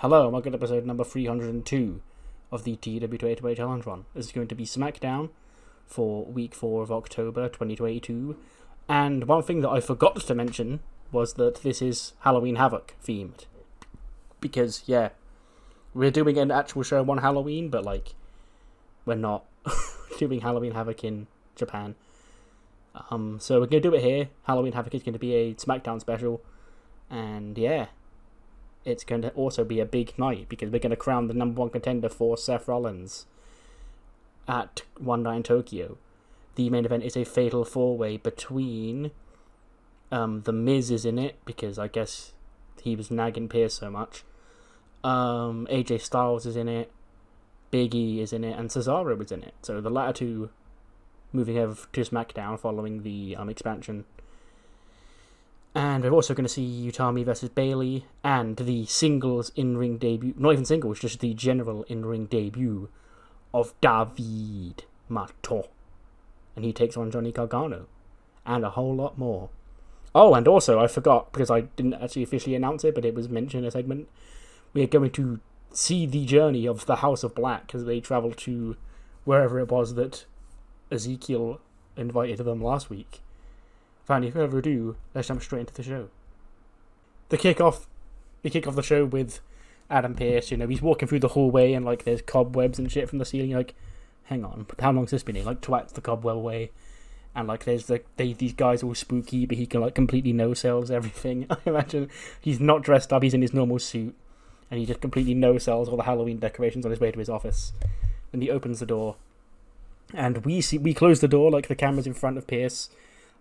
Hello, welcome to episode number 302 of the TEW Challenge Run. This is going to be SmackDown for week 4 of October 2022. And one thing that I forgot to mention was that this is Halloween Havoc themed. Because, yeah, we're doing an actual show on Halloween, but, we're not doing Halloween Havoc in Japan. So we're going to do it here. Halloween Havoc is going to be a SmackDown special. And, yeah. It's going to also be a big night because we're going to crown the number one contender for Seth Rollins at One Night in Tokyo. The main event is a fatal four-way between The Miz is in it because I guess he was nagging Pierce so much. AJ Styles is in it, Big E is in it, and Cesaro is in it. So the latter two moving over to SmackDown following the expansion. And we're also going to see Utami versus Bayley and the singles in-ring debut, not even singles, just the general in-ring debut of David Mato. And he takes on Johnny Gargano. And a whole lot more. Oh, and also, I forgot, because I didn't actually officially announce it, but it was mentioned in a segment. We are going to see the journey of the House of Black as they travel to wherever it was that Ezekiel invited them last week. Without any further ado, let's jump straight into the show. We kick off the show with Adam Pearce. You know, he's walking through the hallway and there's cobwebs and shit from the ceiling. You're like, hang on, how long's this been? He twats the cobweb away, and there's these guys all spooky, but he can completely no sells everything. I imagine he's not dressed up; he's in his normal suit, and he just completely no sells all the Halloween decorations on his way to his office. Then he opens the door, and we close the door the camera's in front of Pearce.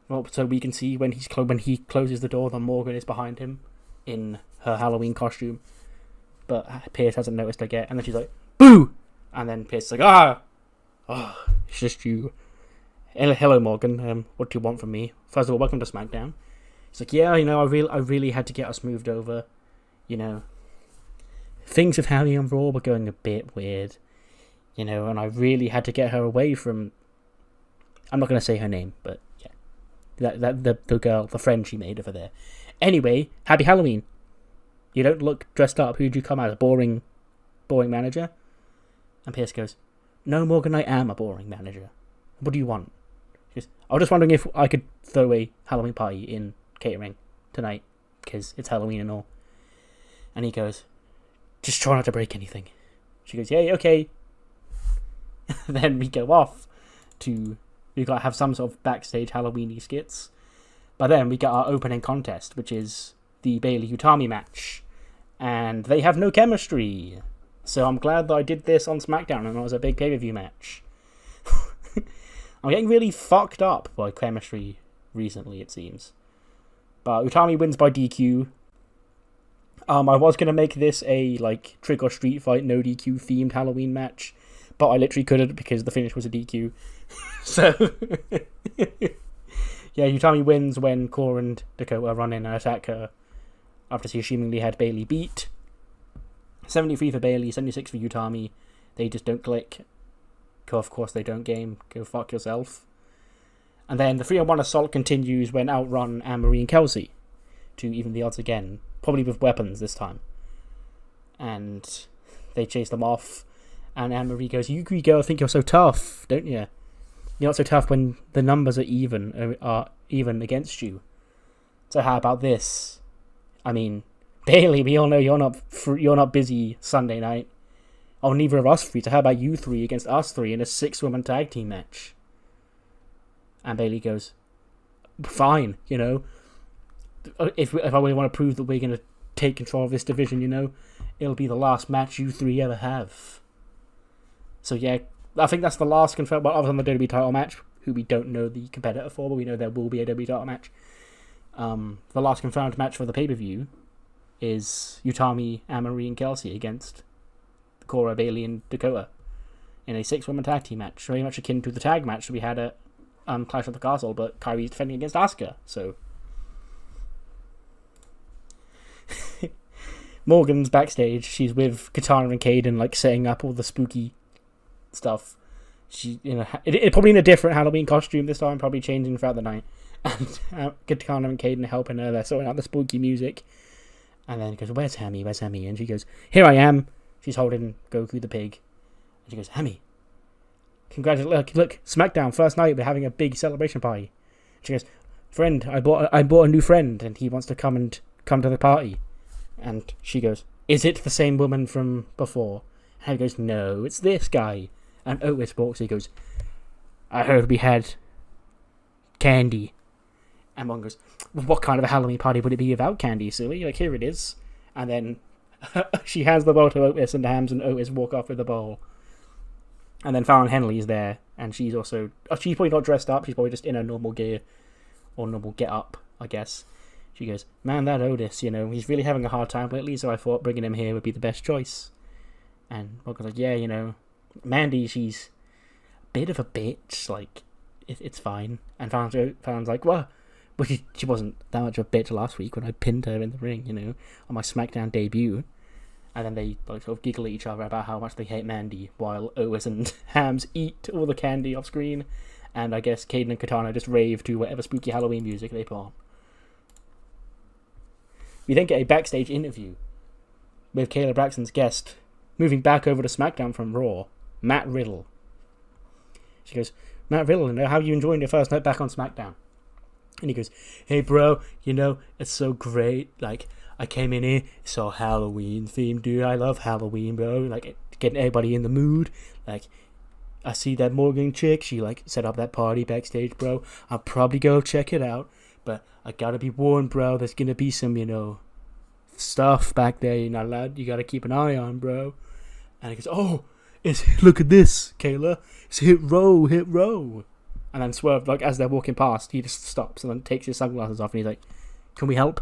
Well, so we can see when he closes the door, that Morgan is behind him in her Halloween costume. But Pearce hasn't noticed her yet, and then she's like, "Boo!" And then Pearce is like, it's just you. Hello, Morgan. What do you want from me? First of all, welcome to SmackDown. He's like, yeah, I really had to get us moved over. You know, things with Harry and Raw were going a bit weird. You know, and I really had to get her away from. I'm not going to say her name, but yeah. The girl, the friend she made over there. Anyway, happy Halloween. You don't look dressed up. Who'd you come as? A boring manager? And Pierce goes, no, Morgan, I am a boring manager. What do you want? She goes, I was just wondering if I could throw a Halloween party in catering tonight, because it's Halloween and all. And he goes, just try not to break anything. She goes, yeah, okay. Then we go off to... We've got to have some sort of backstage Halloween-y skits. But then we get our opening contest, which is the Bayley-Utami match. And they have no chemistry. So I'm glad that I did this on SmackDown and it was a big pay-per-view match. I'm getting really fucked up by chemistry recently, it seems. But Utami wins by DQ. I was going to make this a trick or street fight, no DQ themed Halloween match. But I literally couldn't because the finish was a DQ. So, yeah, Utami wins when Core and Dakota run in and attack her after she assumingly had Bayley beat. 73 for Bayley, 76 for Utami. They just don't click. Of course they don't game. Go fuck yourself. And then the 3-on-1 assault continues when Outrun Anne-Marie and Kelsey to even the odds again. Probably with weapons this time. And they chase them off. And Anne-Marie goes, you girl think you're so tough, don't you? You're not so tough when the numbers are even against you. So how about this? I mean, Bayley, we all know you're not busy Sunday night. Oh, neither of us three. So how about you three against us three in a 6-woman tag team match? And Bayley goes, fine, you know. If I really want to prove that we're going to take control of this division, you know, it'll be the last match you three ever have. So yeah, I think that's the last confirmed, well, other than the WWE title match, who we don't know the competitor for, but we know there will be a WWE title match. The last confirmed match for the pay-per-view is Utami, Anne-Marie, and Kelsey against Cora, Bayley, and Dakota in a 6-woman tag team match, very much akin to the tag match that we had at Clash of the Castle, but Kyrie's defending against Asuka, so... Morgan's backstage, she's with Katana and Kaden, setting up all the spooky stuff. She, it probably in a different Halloween costume this time, probably changing throughout the night. And Katana and Kaden helping her. They're sorting out the spooky music. And then he goes, where's Hammy? Where's Hammy? And she goes, here I am. She's holding Goku the pig. And she goes, Hammy, congratulations. Look, SmackDown, first night, we're having a big celebration party. She goes, friend, I bought a new friend, and he wants to come to the party. And she goes, is it the same woman from before? And he goes, no, it's this guy. And Otis walks, he goes, I heard we had candy. And one goes, well, what kind of a Halloween party would it be without candy, silly? Like, here it is. And then she hands the bowl to Otis, and Hams and Otis walk off with the bowl. And then Fallon Henley's there, and she's probably not dressed up, she's probably just in her normal gear, or normal get-up, I guess. She goes, man, that Otis, he's really having a hard time lately, so I thought bringing him here would be the best choice. And Morgan's like, yeah, Mandy, she's a bit of a bitch, like, it's fine. And Fallon's like, well, she wasn't that much of a bitch last week when I pinned her in the ring, on my SmackDown debut. And then they sort of giggle at each other about how much they hate Mandy, while Otis and Hams eat all the candy off screen. And I guess Caden and Katana just rave to whatever spooky Halloween music they put on. We then get a backstage interview with Kayla Braxton's guest, moving back over to SmackDown from Raw, Matt Riddle. She goes, Matt Riddle, how are you enjoying your first night back on SmackDown? And he goes, hey bro, it's so great, like, I came in here, it's all Halloween themed, dude, I love Halloween, bro, like, getting everybody in the mood, like, I see that Morgan chick, she, like, set up that party backstage, bro, I'll probably go check it out, but I gotta be warned, bro, there's gonna be some, stuff back there you're not allowed, you gotta keep an eye on, bro. And he goes, oh, look at this, Kayla, it's hit row. And then Swerve, like, as they're walking past, he just stops and then takes his sunglasses off and he's like, can we help?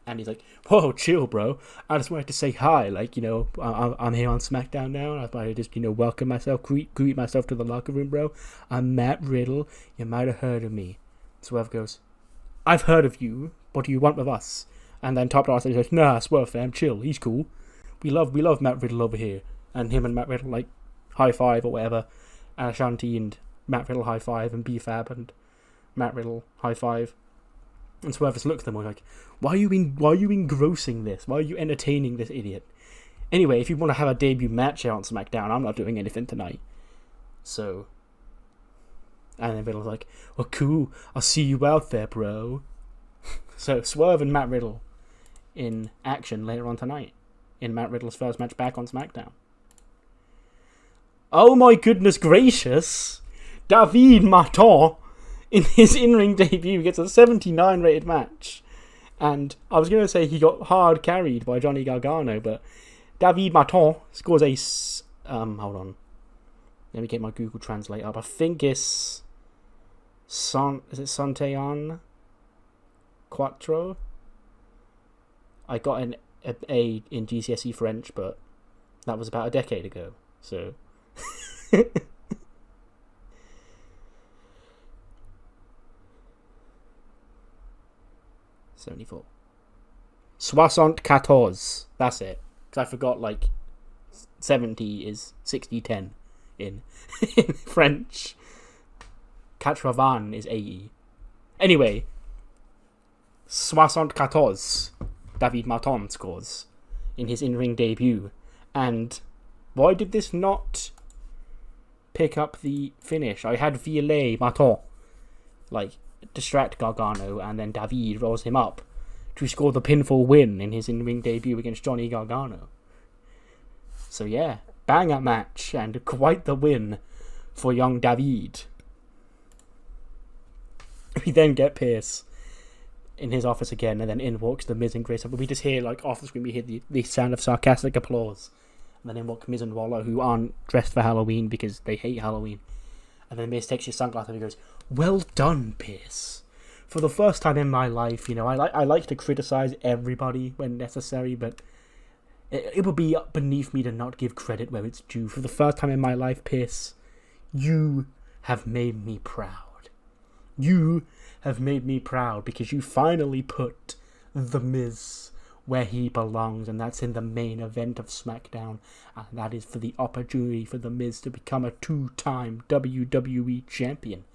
And he's like, whoa, chill, bro. I just wanted to say hi. Like, I'm here on SmackDown now. And I thought I'd just, welcome myself, greet myself to the locker room, bro. I'm Matt Riddle. You might have heard of me. Swerve goes, I've heard of you. What do you want with us? And then Top Dog says, nah, Swerve fam, chill. He's cool. We love Matt Riddle over here. And him and Matt Riddle, like, high five or whatever. And Ashanti and Matt Riddle high five, and B-Fab and Matt Riddle high five. And Swerve just looks at them and like, why are you engrossing this? Why are you entertaining this idiot? Anyway, if you want to have a debut match here on SmackDown, I'm not doing anything tonight. So, and then Riddle's like, well, cool, I'll see you out there, bro. So, Swerve and Matt Riddle in action later on tonight in Matt Riddle's first match back on SmackDown. Oh my goodness gracious! David Martin, in his in-ring debut, gets a 79 rated match. And I was going to say he got hard carried by Johnny Gargano, but David Martin scores a... hold on. Let me get my Google Translate up. I think it's... Is it Santean Quattro? I got an A in GCSE French, but that was about a decade ago, so... 74. 74. That's it. Because I forgot, like, 70 is 60-10 in French. 80 is 80. Anyway, 74. David Martin scores in his in-ring debut. And why did this not pick up the finish? I had Violet Martin, like, distract Gargano, and then David rolls him up to score the pinfall win in his in-ring debut against Johnny Gargano. So yeah, bang-up match, and quite the win for young David. We then get Pierce in his office again, and then in walks the Miz and Grace. But we just hear, like, off the screen, we hear the sound of sarcastic applause. And then in walk Miz and Waller, who aren't dressed for Halloween because they hate Halloween. And then Miz takes his sunglasses and he goes, well done, Pierce. For the first time in my life, I like to criticize everybody when necessary, but it would be beneath me to not give credit where it's due. For the first time in my life, Pierce, you have made me proud. You have made me proud because you finally put The Miz where he belongs, and that's in the main event of SmackDown, and that is for the opportunity for The Miz to become a 2-time WWE champion.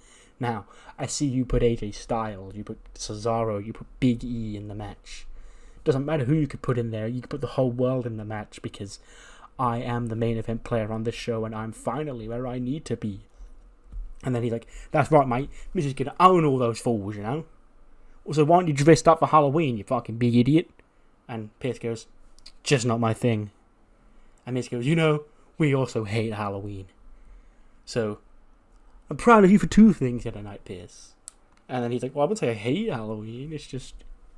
Now, I see you put AJ Styles, you put Cesaro, you put Big E in the match. Doesn't matter who you could put in there. You could put the whole world in the match because I am the main event player on this show and I'm finally where I need to be. And then he's like, that's right, mate. Mrs. gonna own all those fools, you know. Also, why aren't you dressed up for Halloween, you fucking big idiot? And Pierce goes, just not my thing. And Miz goes, you know, we also hate Halloween. So, I'm proud of you for two things the other night, Pierce. And then he's like, well, I wouldn't say I hate Halloween. It's just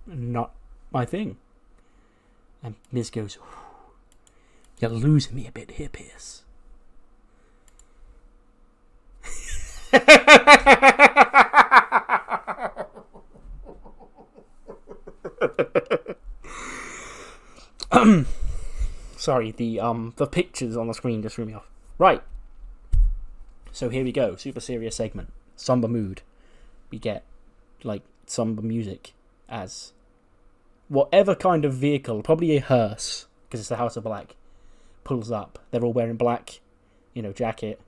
not my thing. And Miz goes, you're losing me a bit here, Pierce. Sorry, the pictures on the screen just threw me off. Right. So here we go. Super serious segment. Somber mood. We get, like, somber music as whatever kind of vehicle, probably a hearse, because it's the House of Black, pulls up. They're all wearing black, jacket.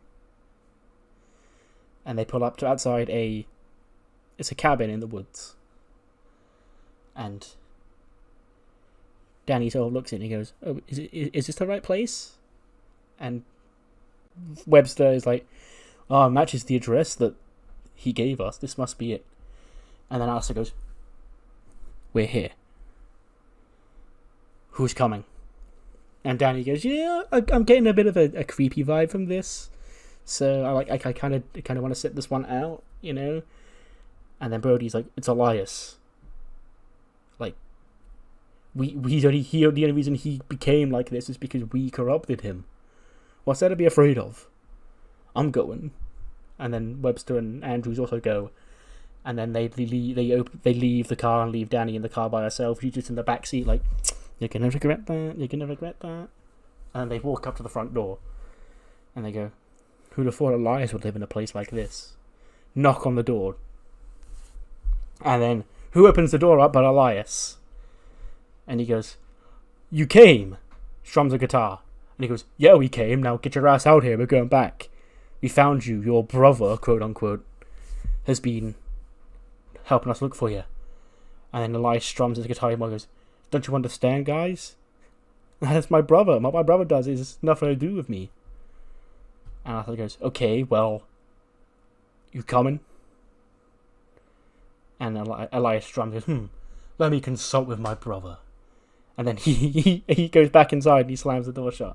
And they pull up to outside it's a cabin in the woods. And Danny sort of looks in and he goes, oh, is this the right place? And Webster is like, oh, it matches the address that he gave us. This must be it. And then Alistair goes, we're here. Who's coming? And Danny goes, yeah, I'm getting a bit of a creepy vibe from this. So I kind of want to sit this one out, And then Brody's like, it's Elias. Like, the only reason he became like this is because we corrupted him. What's there to be afraid of? I'm going. And then Webster and Andrews also go. And then they leave the car and leave Danny in the car by herself. She's just in the back seat like, you're gonna regret that, you're gonna regret that. And they walk up to the front door. And they go, who'd have thought Elias would live in a place like this? Knock on the door. And then, who opens the door up but Elias? And he goes, you came. Strums a guitar. And he goes, yeah, we came. Now get your ass out here. We're going back. We found you. Your brother, quote unquote, has been helping us look for you. And then Elias strums his guitar and goes, don't you understand, guys? That's my brother. What my brother does is nothing to do with me. And Arthur goes, okay, well, you coming? And Elias strums goes, let me consult with my brother. And then he goes back inside and he slams the door shut.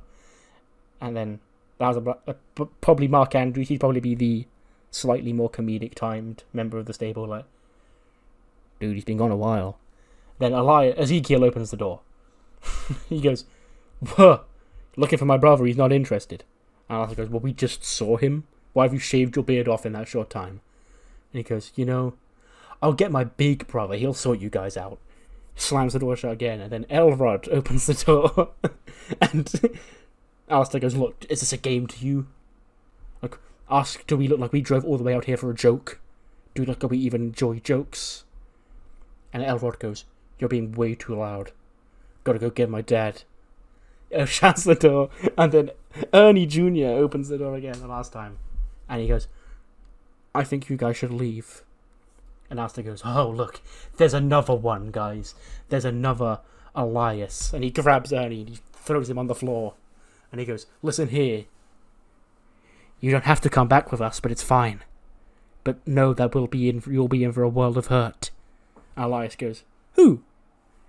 And then that was probably Mark Andrews. He'd probably be the slightly more comedic timed member of the stable. Like, dude, he's been gone a while. Then Ezekiel opens the door. He goes, whoa, looking for my brother. He's not interested. And Arthur goes, well, we just saw him. Why have you shaved your beard off in that short time? And he goes, I'll get my big brother. He'll sort you guys out. Slams the door shut again, and then Elrod opens the door. And Alistair goes, look, is this a game to you? Like, do we look like we drove all the way out here for a joke? Do we look like we even enjoy jokes? And Elrod goes, you're being way too loud. Gotta go get my dad. Shuts the door, and then Ernie Jr. opens the door again the last time. And he goes, I think you guys should leave. And Alistair goes, oh, look, there's another one, guys. There's another Elias. And he grabs Ernie and he throws him on the floor. And he goes, listen here. You don't have to come back with us, but it's fine. But know that you'll be in for a world of hurt. And Elias goes, who?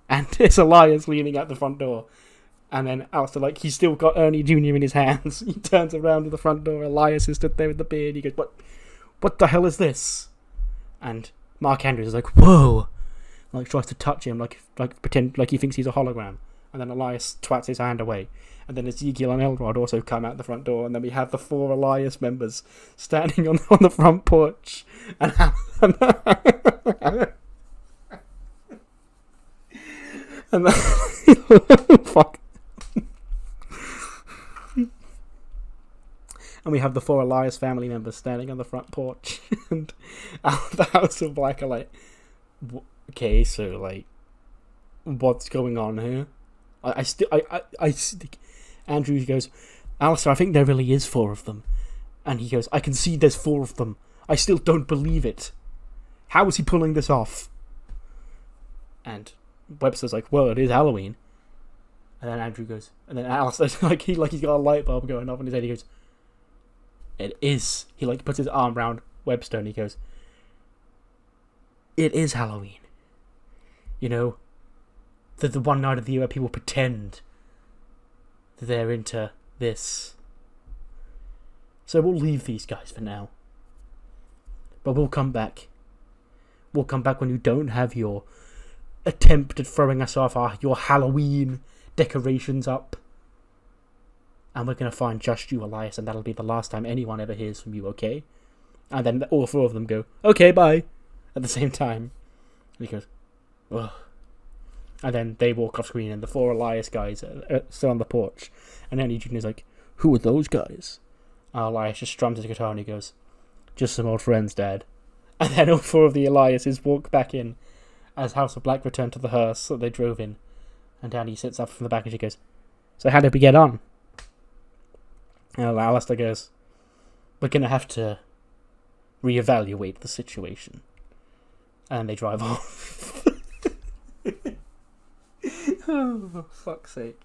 And it's Elias leaning out the front door. And then Alistair, like, he's still got Ernie Jr. in his hands. He turns around to the front door. Elias is stood there with the beard. He goes, what the hell is this? And Mark Andrews is like, whoa, like tries to touch him, like pretend like he thinks he's a hologram. And then Elias twats his hand away. And then Ezekiel and Elrod also come out the front door. And then we have the 4 Elias members standing on the front porch. And fuck. And we have the 4 Elias family members standing on the front porch. And the House of Black are like, okay, so, like, what's going on here? Andrews goes, Alistair, I think there really is 4 of them. And he goes, I can see there's 4 of them. I still don't believe it. How is he pulling this off? And Webster's like, well, it is Halloween. And then Andrew goes, and then Alistair's like, he's got a light bulb going off in his head. He goes, it is. He like puts his arm around Webster and he goes, it is Halloween. You know, the one night of the year where people pretend that they're into this. So we'll leave these guys for now. But we'll come back. We'll come back when you don't have your attempt at throwing us off your Halloween decorations up. And we're going to find just you, Elias, and that'll be the last time anyone ever hears from you, okay? And then all four of them go, okay, bye, at the same time. And he goes, ugh. And then they walk off screen, and the four Elias guys are still on the porch. And then Jr.'s like, who are those guys? And Elias just strums his guitar and he goes, just some old friends, Dad. And then all four of the Eliases walk back in as House of Black return to the hearse that they drove in. And Danny sits up from the back and she goes, so how did we get on? And Alistair goes, we're going to have to reevaluate the situation. And they drive off. Oh, for fuck's sake.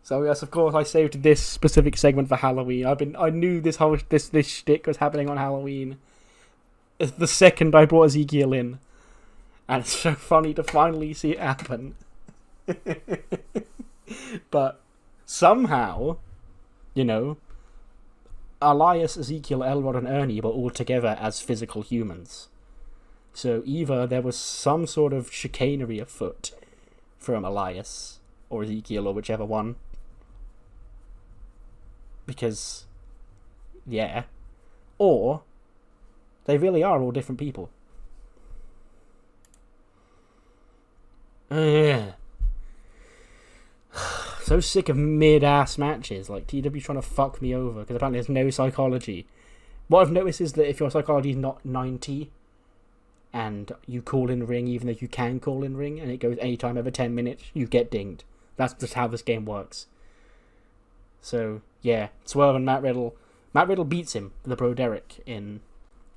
So yes, of course, I saved this specific segment for Halloween. I knew this whole this shtick was happening on Halloween. It's the second I brought Ezekiel in. And it's so funny to finally see it happen. But somehow, you know, Elias, Ezekiel, Elrod, and Ernie were all together as physical humans. So either there was some sort of chicanery afoot from Elias or Ezekiel or whichever one. Because, yeah. Or they really are all different people. So sick of mid-ass matches. Like, TEW trying to fuck me over because apparently there's no psychology. What I've noticed is that if your psychology is not 90 and you call in ring even though you can call in ring and it goes anytime every 10 minutes, you get dinged. That's just how this game works. So, yeah. Swerve and Matt Riddle. Matt Riddle beats him, the Bro Derek, in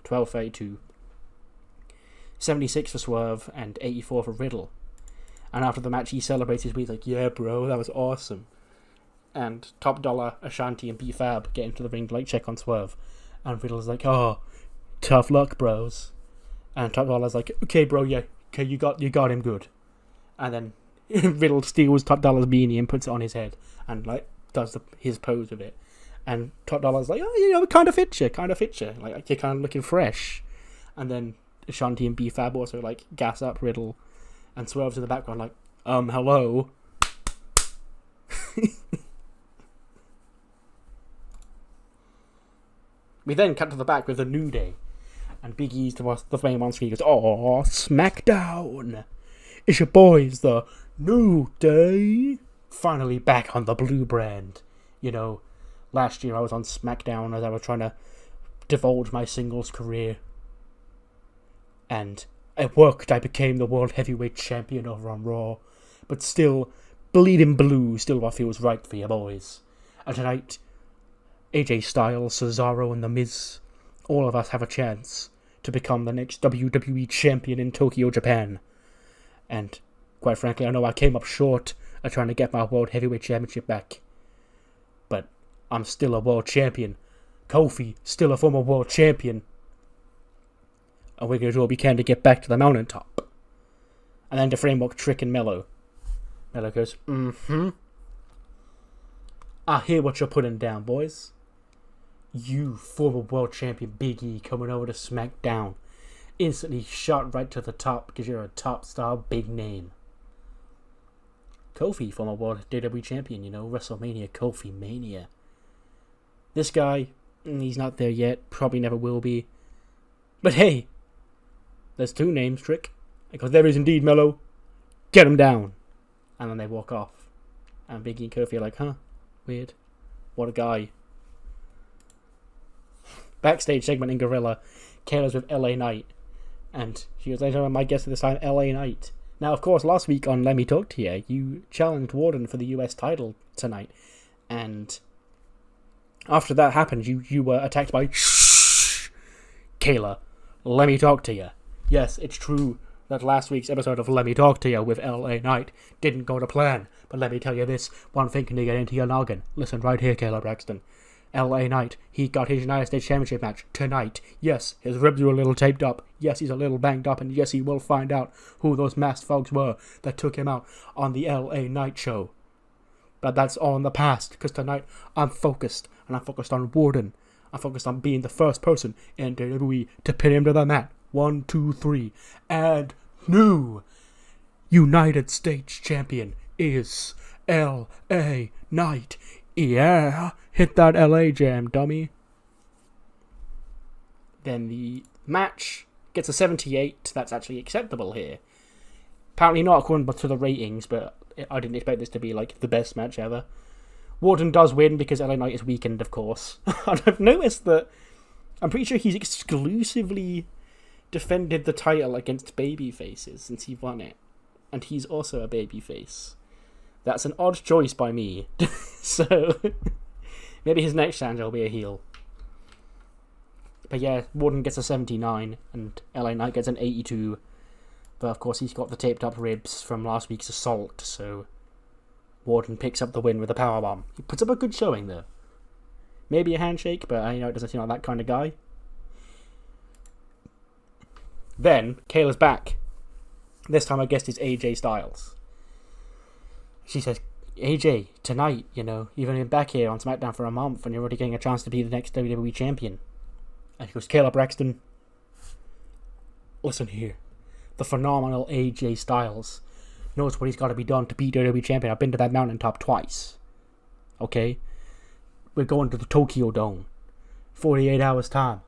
12:32. 76 for Swerve and 84 for Riddle. And after the match, he celebrates his win. He's like, yeah, bro, that was awesome. And Top Dollar, Ashanti, and B-Fab get into the ring to like check on Swerve. And Riddle's like, oh, tough luck, bros. And Top Dollar's like, okay, bro, yeah, okay, you got him good. And then Riddle steals Top Dollar's beanie and puts it on his head and like does his pose with it. And Top Dollar's like, oh, you know, it kind of fits you. Like, you're kind of looking fresh. And then Ashanti and B-Fab also like gas up Riddle. And Swerve's in the background like, hello. We then cut to the back with a New Day. And Big E's to the flame on screen. He goes, oh, SmackDown. It's your boys, the New Day. Finally back on the blue brand. You know, last year I was on SmackDown as I was trying to divulge my singles career. And it worked. I became the World Heavyweight Champion over on Raw. But still, bleeding blue, still what feels right for you boys. And tonight, AJ Styles, Cesaro, and The Miz, all of us have a chance to become the next WWE Champion in Tokyo, Japan. And, quite frankly, I know I came up short of trying to get my World Heavyweight Championship back. But I'm still a World Champion. Kofi, still a former World Champion. And we're going to do what we can to get back to the mountaintop. And then to framework Trick and Mello. Mello goes, I hear what you're putting down, boys. You, former world champion Big E, coming over to SmackDown. Instantly shot right to the top because you're a top star big name. Kofi, former world WWE champion, you know, WrestleMania, Kofi Mania. This guy, he's not there yet, probably never will be. But hey, there's two names, Trick. Because there is indeed, Mello. Get him down. And then they walk off. And Big E and Kofi are like, huh, weird. What a guy. Backstage segment in Gorilla. Kayla's with LA Knight. And she goes, later on, my guest at this time, LA Knight. Now, of course, last week on Let Me Talk to You, you challenged Warden for the US title tonight. And after that happened, you were attacked by Shh, Kayla, let me talk to you. Yes, it's true. that last week's episode of Let Me Talk to You with LA Knight didn't go to plan. But let me tell you this, one thing can you get into your noggin. Listen right here, Caleb Braxton. LA Knight, he got his United States Championship match tonight. Yes, his ribs were a little taped up. Yes, he's a little banged up. And yes, he will find out who those masked folks were that took him out on the LA Knight show. But that's all in the past, because tonight I'm focused. And I'm focused on Warden. I'm focused on being the first person in WWE to pin him to the mat. 1, 2, 3. And new United States Champion is LA Knight. Yeah, hit that LA jam, dummy. Then the match gets a 78. That's actually acceptable here. Apparently not according to the ratings, but I didn't expect this to be like the best match ever. Warden does win because LA Knight is weakened, of course. And I've noticed that I'm pretty sure he's exclusively defended the title against babyfaces since he won it. And he's also a babyface. That's an odd choice by me. So, maybe his next challenge will be a heel. But yeah, Warden gets a 79 and LA Knight gets an 82. But of course he's got the taped up ribs from last week's assault, so Warden picks up the win with a powerbomb. He puts up a good showing though. Maybe a handshake, but it doesn't seem like that kind of guy. Then, Kayla's back. This time I guess it's AJ Styles. She says, AJ, tonight, you've only been back here on SmackDown for a month and you're already getting a chance to be the next WWE champion. And she goes, Kayla Braxton, listen here. The phenomenal AJ Styles knows what he's got to be done to be WWE champion. I've been to that mountaintop twice. Okay? We're going to the Tokyo Dome. 48 hours time.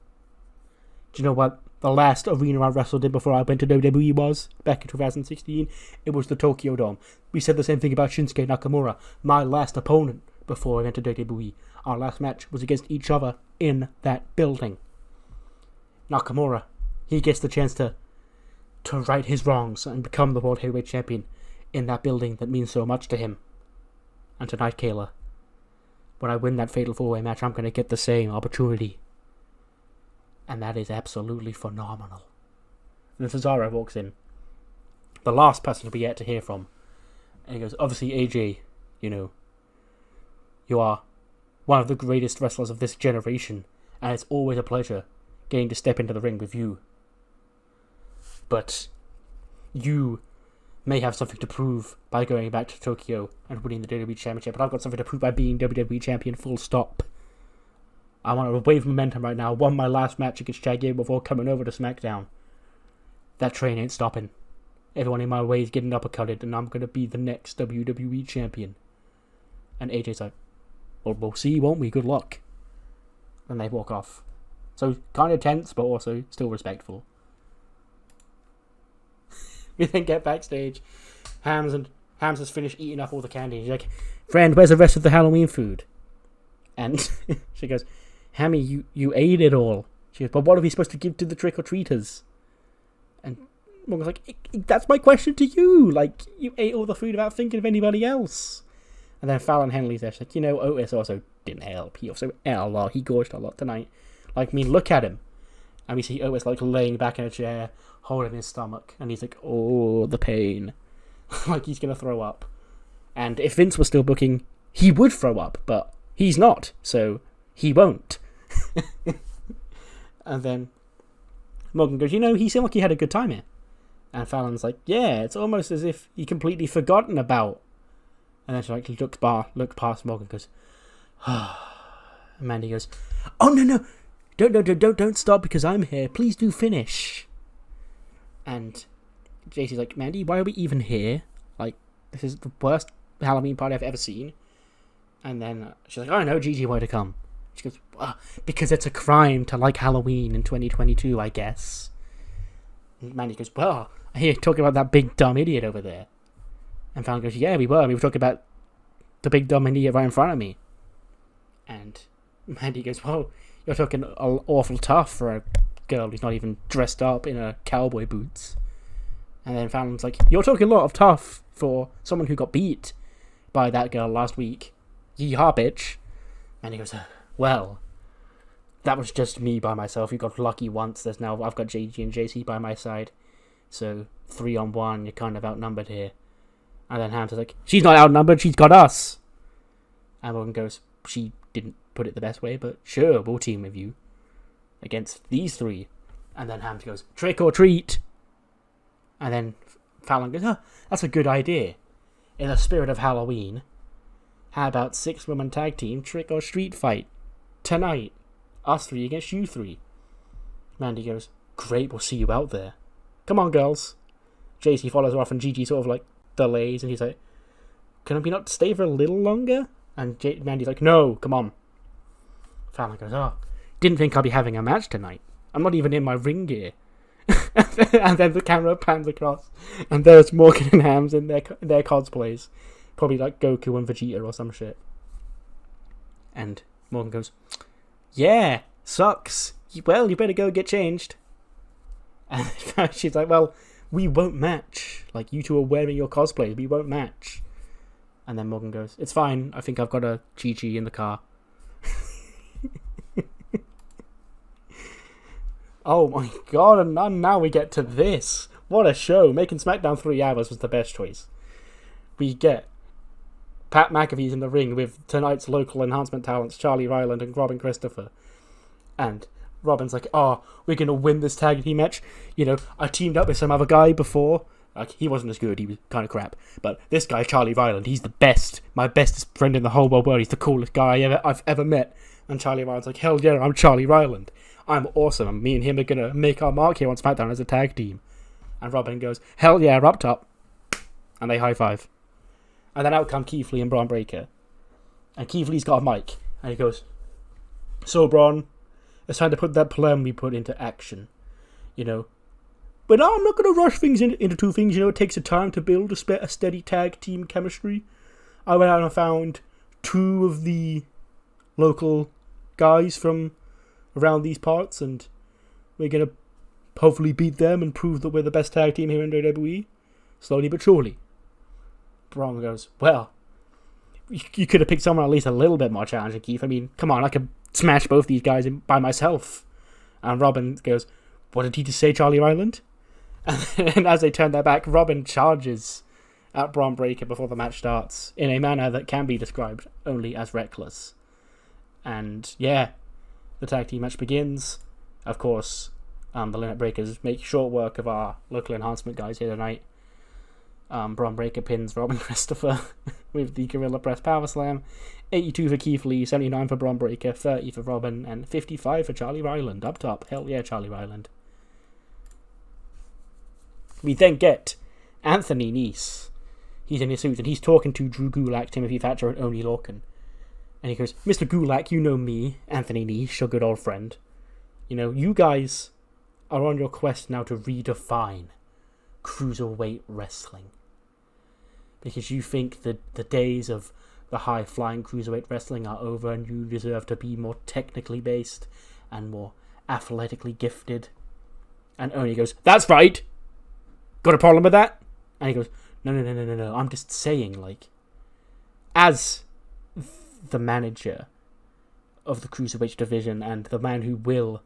Do you know what the last arena I wrestled in before I went to WWE was? Back in 2016. It was the Tokyo Dome. We said the same thing about Shinsuke Nakamura. My last opponent before I went to WWE. Our last match was against each other in that building. Nakamura, he gets the chance to right his wrongs and become the World Heavyweight Champion in that building that means so much to him. And tonight, Kayla, when I win that Fatal 4-Way match, I'm going to get the same opportunity. And that is absolutely phenomenal. And then Cesaro walks in. The last person we yet to hear from. And he goes, obviously, AJ, you are one of the greatest wrestlers of this generation. And it's always a pleasure getting to step into the ring with you. But you may have something to prove by going back to Tokyo and winning the WWE Championship. But I've got something to prove by being WWE Champion, full stop. I want to wave momentum right now. I won my last match against Chad Gable before coming over to SmackDown. That train ain't stopping. Everyone in my way is getting uppercutted, and I'm going to be the next WWE Champion. And AJ's like, well, we'll see, won't we? Good luck. And they walk off. So, kind of tense, but also still respectful. We then get backstage. Hams has finished eating up all the candy. He's like, friend, where's the rest of the Halloween food? And she goes, Hammy, you ate it all. She goes, but what are we supposed to give to the trick-or-treaters? And Morgan's like, that's my question to you. Like, you ate all the food without thinking of anybody else. And then Fallon Henley's there. She's like, Otis also didn't help. He also ate a lot. He gorged a lot tonight. Like, look at him. And we see Otis, laying back in a chair, holding his stomach. And he's like, oh, the pain. Like, he's going to throw up. And if Vince was still booking, he would throw up. But he's not. So, he won't. And then Morgan goes, he seemed like he had a good time here. And Fallon's like, yeah, it's almost as if he completely forgotten about. And then she looked past Morgan and goes, and Mandy goes, oh, no. Don't stop because I'm here. Please do finish. And JC's like, Mandy, why are we even here? Like, this is the worst Halloween party I've ever seen. And then she's like, oh, no, Gigi wanted to come. She goes, because it's a crime to like Halloween in 2022, I guess. And Mandy goes, well, I hear you talking about that big dumb idiot over there. And Fallon goes, yeah, we were. We were talking about the big dumb idiot right in front of me. And Mandy goes, well, you're talking awful tough for a girl who's not even dressed up in her cowboy boots. And then Fallon's like, you're talking a lot of tough for someone who got beat by that girl last week. Yeehaw, bitch. And he goes, well, that was just me by myself. You got lucky once. I've got JG and JC by my side. So 3-on-1, you're kind of outnumbered here. And then Ham's like, she's not outnumbered, she's got us. And Morgan goes, she didn't put it the best way, but sure, we'll team with you against these three. And then Ham goes, trick or treat. And then Fallon goes, oh, that's a good idea. In the spirit of Halloween, how about 6-woman tag team trick or street fight tonight? Us 3 against you 3. Mandy goes, great, we'll see you out there. Come on, girls. JC follows her off, and Gigi sort of like delays, and he's like, can we not stay for a little longer? And Mandy's like, no, come on. Fallon goes, oh, didn't think I'd be having a match tonight. I'm not even in my ring gear. And then the camera pans across, and there's Morgan and Hams in their cosplays. Probably like Goku and Vegeta or some shit. And Morgan goes, yeah, sucks. Well, you better go get changed. And she's like, well, we won't match. Like, you two are wearing your cosplays, we won't match. And then Morgan goes, it's fine, I think I've got a Gigi in the car. Oh my god, and now we get to this. What a show. Making SmackDown 3 hours was the best choice. We get Pat McAfee's in the ring with tonight's local enhancement talents, Charlie Ryland and Robin Christopher. And Robin's like, oh, we're going to win this tag team match. You know, I teamed up with some other guy before. Like, he wasn't as good, he was kind of crap. But this guy, Charlie Ryland, he's the best. My bestest friend in the whole world. He's the coolest guy I've ever met. And Charlie Ryland's like, hell yeah, I'm Charlie Ryland. I'm awesome, and me and him are going to make our mark here on SmackDown as a tag team. And Robin goes, hell yeah, up top. And they high five. And then out come Keith Lee and Braun Breaker. And Keith Lee's got a mic. And he goes, so Braun, it's time to put that plan we put into action. You know. But I'm not going to rush things into two things. You know, it takes a time to build a steady tag team chemistry. I went out and found 2 of the local guys from around these parts, and we're going to hopefully beat them and prove that we're the best tag team here in WWE. Slowly but surely. Braun goes, well, you could have picked someone at least a little bit more challenging, Keith. I mean, come on, I could smash both these guys by myself. And Robin goes, what did he just say, Charlie Ryland? And as they turn their back, Robin charges at Braun Breaker before the match starts in a manner that can be described only as reckless. And yeah, the tag team match begins. Of course, the Limit Breakers make short work of our local enhancement guys here tonight. Braun Breaker pins Robin Christopher with the Gorilla Press Power Slam. 82 for Keith Lee, 79 for Braun Breaker, 30 for Robin, and 55 for Charlie Ryland. Up top. Hell yeah, Charlie Ryland. We then get Anthony Nese. He's in his suit, and he's talking to Drew Gulak, Timothy Thatcher, and Oney Lorcan. And he goes, Mr. Gulak, you know me, Anthony Nese, your good old friend. You know, you guys are on your quest now to redefine Cruiserweight wrestling. Because you think that the days of the high-flying Cruiserweight wrestling are over, and you deserve to be more technically based and more athletically gifted. And Oney goes, that's right! Got a problem with that? And he goes, no, I'm just saying, like, as the manager of the Cruiserweight division and the man who will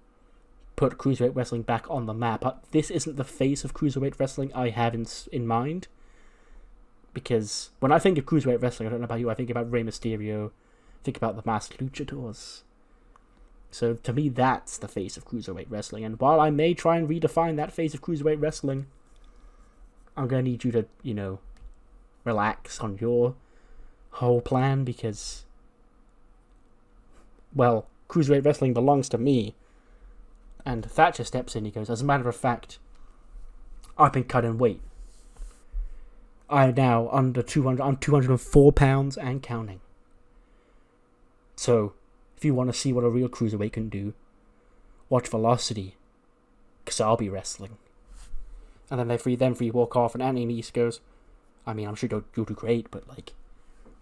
put Cruiserweight wrestling back on the map, this isn't the face of Cruiserweight wrestling I have in mind. Because when I think of Cruiserweight wrestling, I don't know about you, I think about Rey Mysterio, think about the Masked Luchadors. So to me, that's the face of Cruiserweight wrestling. And while I may try and redefine that face of Cruiserweight wrestling, I'm going to need you to, you know, relax on your whole plan, because, well, Cruiserweight wrestling belongs to me. And Thatcher steps in, he goes, as a matter of fact, I've been cutting weight. I'm now under 200, I'm 204 pounds and counting. So, if you want to see what a real Cruiserweight can do, watch Velocity, because I'll be wrestling. And then they walk off, and Anthony Nese goes, I mean, I'm sure you'll do great, but, like,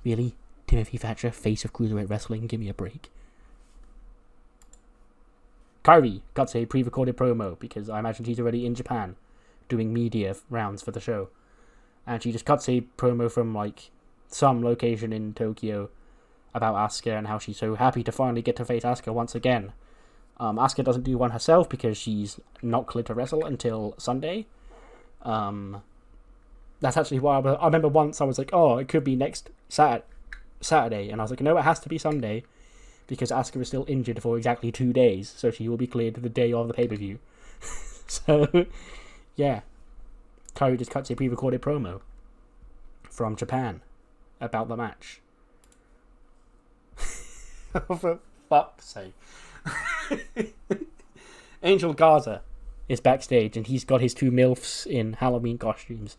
really? Timothy Thatcher, face of Cruiserweight wrestling, give me a break. Kairi cuts a pre-recorded promo, because I imagine she's already in Japan, doing media rounds for the show. And she just cuts a promo from, like, some location in Tokyo about Asuka and how she's so happy to finally get to face Asuka once again. Asuka doesn't do one herself because she's not cleared to wrestle until Sunday. That's actually why I remember once I was like, oh, it could be next Saturday, and I was like, no, it has to be Sunday, because Asuka is still injured for exactly 2 days, so she will be cleared the day of the pay-per-view. So, yeah. Kairi just cuts a pre-recorded promo from Japan about the match. For fuck's sake. Angel Garza is backstage, and he's got his 2 MILFs in Halloween costumes.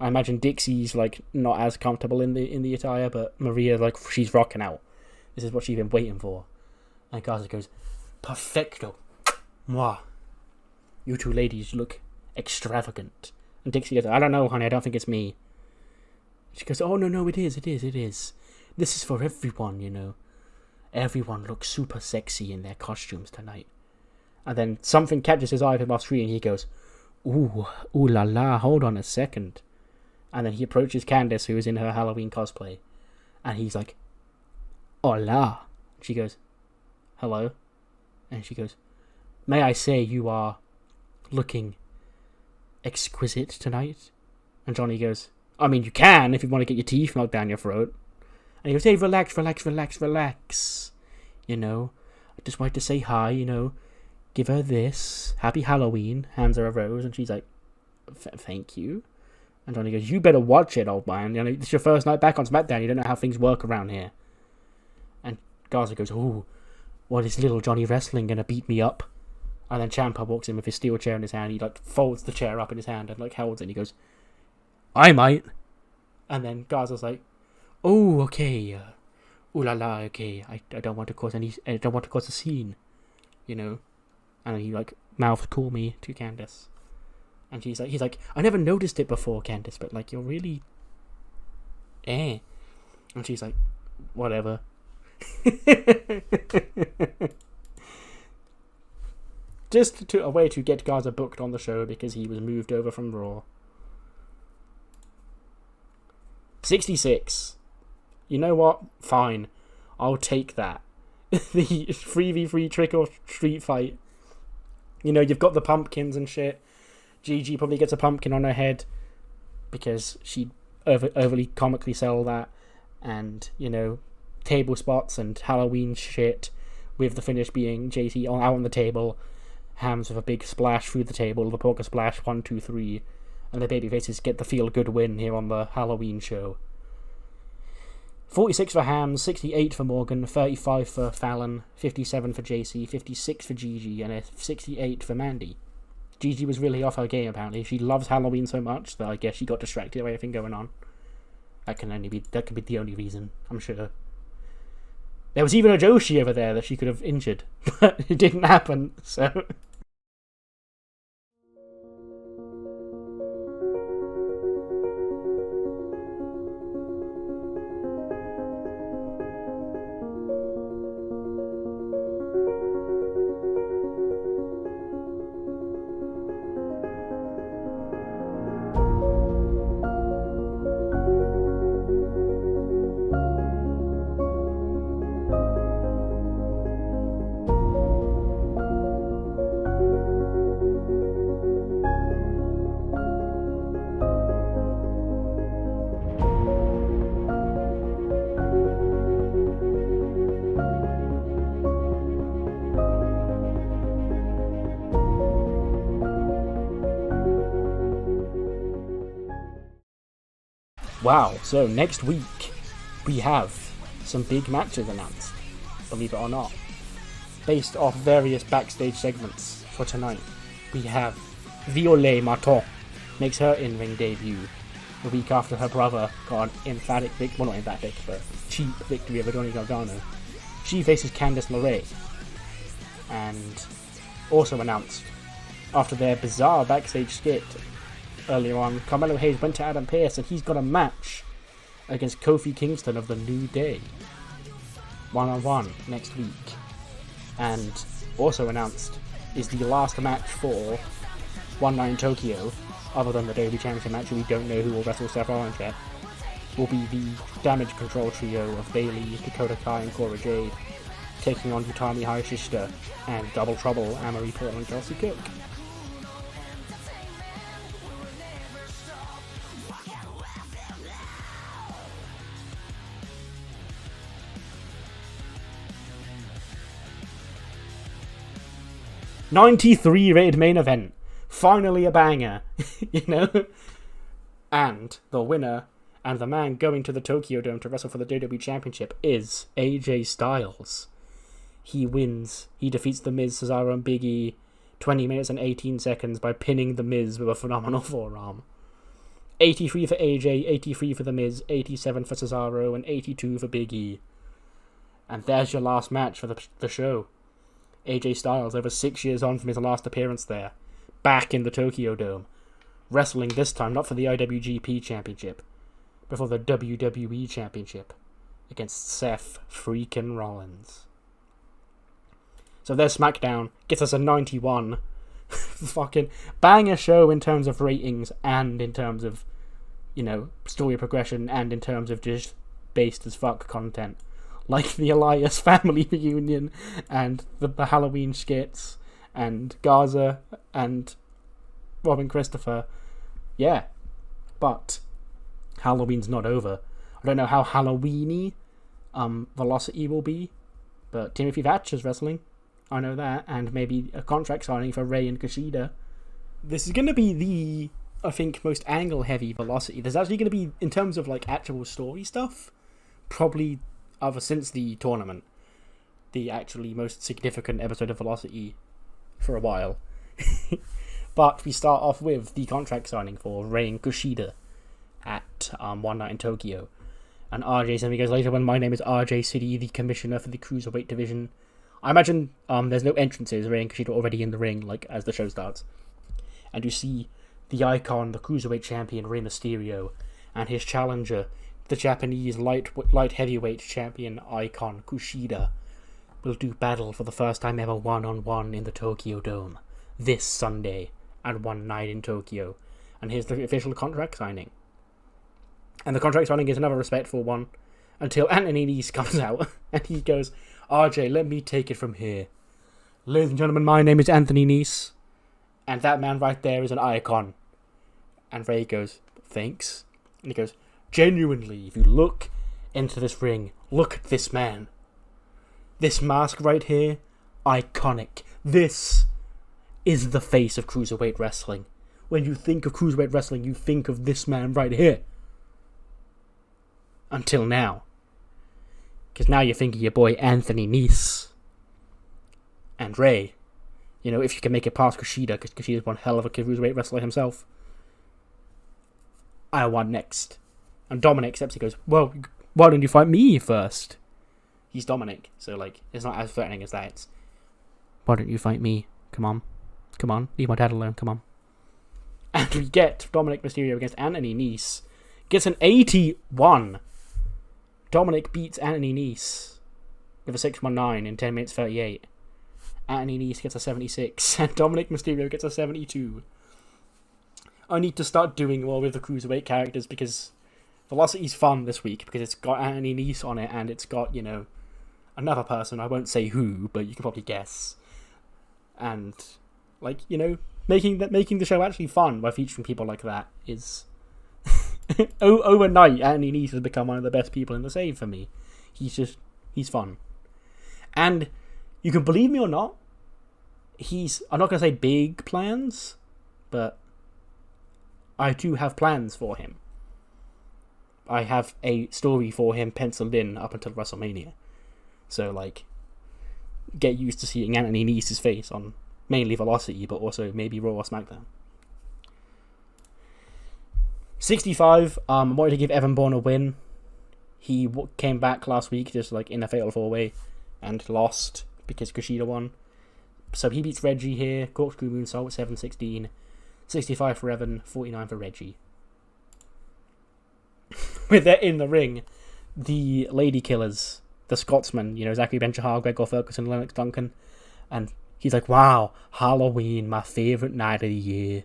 I imagine Dixie's like not as comfortable in the attire, but Maria, like, she's rocking out. This is what she's been waiting for. And Garza goes, "Perfecto. Mwah. You 2 ladies look extravagant." And Dixie goes, "I don't know, honey, I don't think it's me." She goes, "Oh, no, it is. This is for everyone, you know. Everyone looks super sexy in their costumes tonight." And then something catches his eye from off screen, and he goes, ooh la la, hold on a second. And then he approaches Candice, who is in her Halloween cosplay, and he's like, "Hola." She goes, "Hello." And she goes, "May I say you are looking exquisite tonight?" And Johnny goes, "I mean, you can if you want to get your teeth knocked down your throat." And he goes, "Hey, relax. You know, I just wanted to say hi, you know, give her this. Happy Halloween." Hands her a rose, and she's like, "Thank you." And Johnny goes, "You better watch it, old man. You know, it's your first night back on SmackDown. You don't know how things work around here." And Garza goes, "Ooh, what is little Johnny Wrestling gonna beat me up?" And then Ciampa walks in with his steel chair in his hand. He like folds the chair up in his hand and like holds it. And he goes, "I might." And then Garza's like, "Oh, okay. Ooh la la. Okay. I don't want to cause a scene, you know." And he like mouths "call me" to Candice. And he's like, "I never noticed it before, Candice, but like you're really And she's like, "Whatever." Just a way to get Garza booked on the show because he was moved over from Raw. 66. You know what? Fine. I'll take that. The 3v3 trick or street fight. You know, you've got the pumpkins and shit. Gigi probably gets a pumpkin on her head because she'd overly comically sell that. And, you know, table spots and Halloween shit, with the finish being JT out on the table, Hams with a big splash through the table, the poker splash, 1, 2, 3, and the babyfaces get the feel-good win here on the Halloween show. 46 for Hams, 68 for Morgan, 35 for Fallon, 57 for JC, 56 for Gigi, and a 68 for Mandy. Gigi was really off her game, apparently. She loves Halloween so much that I guess she got distracted by everything going on. That could be the only reason, I'm sure. There was even a Joshi over there that she could have injured, but it didn't happen, so... Wow, so next week we have some big matches announced, believe it or not, based off various backstage segments for tonight. We have Violet Martin makes her in-ring debut the week after her brother got an cheap victory over Ronnie Gargano. She faces Candice LeRae. And also announced, after their bizarre backstage skit earlier on, Carmelo Hayes went to Adam Pearce and he's got a match against Kofi Kingston of the New Day, 1-on-1 next week. And also announced is the last match for One Night in Tokyo, other than the WWE Championship match, we don't know who will wrestle Seth Rollins yet, will be the Damage Control trio of Bayley, Dakota Kai and Cora Jade, taking on Utami Hayashishita and Double Trouble, Amory Pearl and Chelsea Cook. 93 rated main event. Finally a banger. You know? And the winner and the man going to the Tokyo Dome to wrestle for the WWE Championship is AJ Styles. He wins. He defeats The Miz, Cesaro, and Big E 20 minutes and 18 seconds by pinning The Miz with a phenomenal forearm. 83 for AJ, 83 for The Miz, 87 for Cesaro, and 82 for Big E. And there's your last match for the show. AJ Styles, over 6 years on from his last appearance there, back in the Tokyo Dome, wrestling this time not for the IWGP Championship, but for the WWE Championship against Seth freaking Rollins. So there's SmackDown, gets us a 91. Fucking banger show in terms of ratings and in terms of, you know, story progression and in terms of just based as fuck content. Like the Elias family reunion and the Halloween skits and Gaza and Robin Christopher. Yeah, but Halloween's not over. I don't know how Halloweeny Velocity will be, but Timothy Thatcher's wrestling. I know that, and maybe a contract signing for Rey and Kushida. This is going to be the, I think, most angle-heavy Velocity. There's actually going to be, in terms of like actual story stuff, probably ever since the tournament, the actually most significant episode of Velocity for a while. But we start off with the contract signing for Rey and Kushida at One Night in Tokyo. And RJ sent me goes later when my name is RJ City, the commissioner for the Cruiserweight division. I imagine there's no entrances. Rey and Kushida are already in the ring, like, as the show starts. And you see the icon, the Cruiserweight champion, Rey Mysterio, and his challenger, the Japanese light heavyweight champion icon, Kushida, will do battle for the first time ever one-on-one in the Tokyo Dome this Sunday at One Night in Tokyo. And here's the official contract signing. And the contract signing is another respectful one until Anthony Nese comes out and he goes, RJ, let me take it from here. Ladies and gentlemen, my name is Anthony Nese, and that man right there is an icon. And Rey goes, thanks. And he goes, genuinely, if you look into this ring, look at this man. This mask right here, iconic. This is the face of Cruiserweight Wrestling. When you think of Cruiserweight Wrestling, you think of this man right here. Until now. Because now you're thinking your boy Anthony Nese. And Rey. You know, if you can make it past Kushida, because Kushida's one hell of a Cruiserweight wrestler himself. I want next. And Dominic accepts. He goes, well, why don't you fight me first? He's Dominic, so, like, it's not as threatening as that. It's, why don't you fight me? Come on. Come on. Leave my dad alone. Come on. And we get Dominic Mysterio against Anthony Nese. Gets an 81. Dominic beats Anthony Nese with a 619 in 10 minutes 38. Anthony Nese gets a 76. And Dominic Mysterio gets a 72. I need to start doing more with the Cruiserweight characters because Velocity's fun this week because it's got Anthony Nese on it and it's got, you know, another person. I won't say who, but you can probably guess. And, like, you know, making the show actually fun by featuring people like that is... Overnight, Anthony Nese has become one of the best people in the save for me. He's fun. And you can believe me or not, I'm not going to say big plans, but I do have plans for him. I have a story for him penciled in up until WrestleMania. So, like, get used to seeing Anthony Nese's face on mainly Velocity, but also maybe Raw or SmackDown. 65, I wanted to give Evan Bourne a win. He came back last week just like in a fatal 4-way and lost because Kushida won. So he beats Reggie here. Corkscrew moonsault, 716. 65 for Evan, 49 for Reggie. With that in the ring, the Lady Killers, the Scotsman, you know, Zachary Ben-Shahar, Gregor Ferguson, Lennox Duncan. And he's like, wow, Halloween, my favourite night of the year.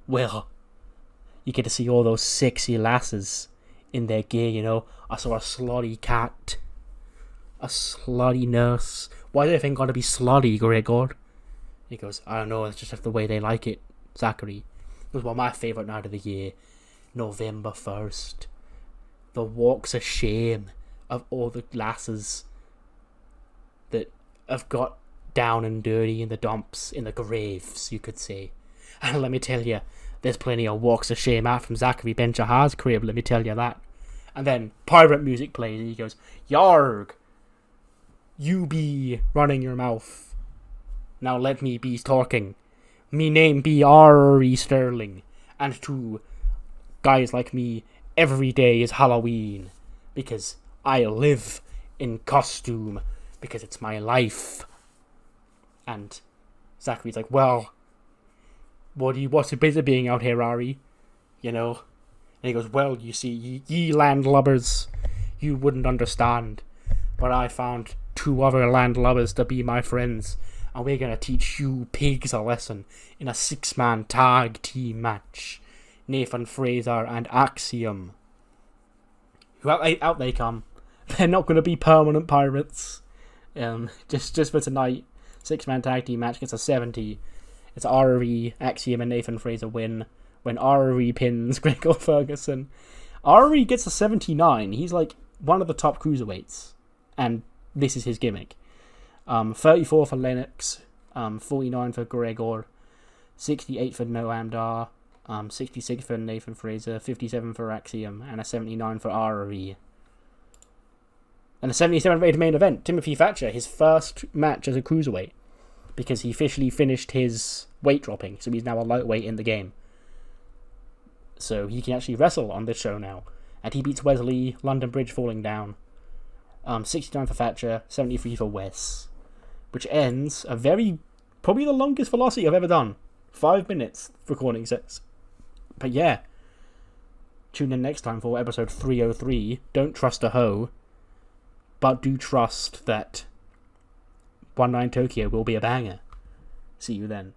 Well, you get to see all those sexy lasses in their gear, you know. I saw a slutty cat. A slutty nurse. Why do everything gotta be slutty, Gregor? He goes, I don't know, it's just the way they like it, Zachary. It was my favourite night of the year. November 1st. The walks of shame of all the lasses that have got down and dirty in the dumps, in the graves, you could say. And let me tell you, there's plenty of walks of shame out from Zachary Ben-Shahar's crib, let me tell you that. And then pirate music plays and he goes, Yarg! You be running your mouth. Now let me be talking. Me name be R.E. Sterling. And to guys like me, every day is Halloween. Because I live in costume. Because it's my life. And Zachary's like, well, what's the business being out here, Ari? You know? And he goes, well, you see, ye landlubbers, you wouldn't understand. But I found 2 other landlubbers to be my friends. And we're going to teach you pigs a lesson in a 6-man tag team match. Nathan Fraser and Axiom. Out they come. They're not going to be permanent pirates. Just for tonight, 6-man tag team match gets a 70. It's RE, Axiom and Nathan Fraser win when RE pins Gregor Ferguson. RE gets a 79. He's like one of the top cruiserweights. And this is his gimmick. 34 for Lennox, 49 for Gregor, 68 for Noam Dar, 66 for Nathan Fraser, 57 for Axiom, and a 79 for RE. And a 77 rated main event, Timothy Thatcher, his first match as a cruiserweight, because he officially finished his weight dropping, so he's now a lightweight in the game. So he can actually wrestle on this show now. And he beats Wes Lee, London Bridge falling down. 69 for Thatcher, 73 for Wes. Which ends probably the longest velocity I've ever done. 5 minutes, recording says. But yeah. Tune in next time for episode 303. Don't trust a hoe. But do trust that One Night Tokyo will be a banger. See you then.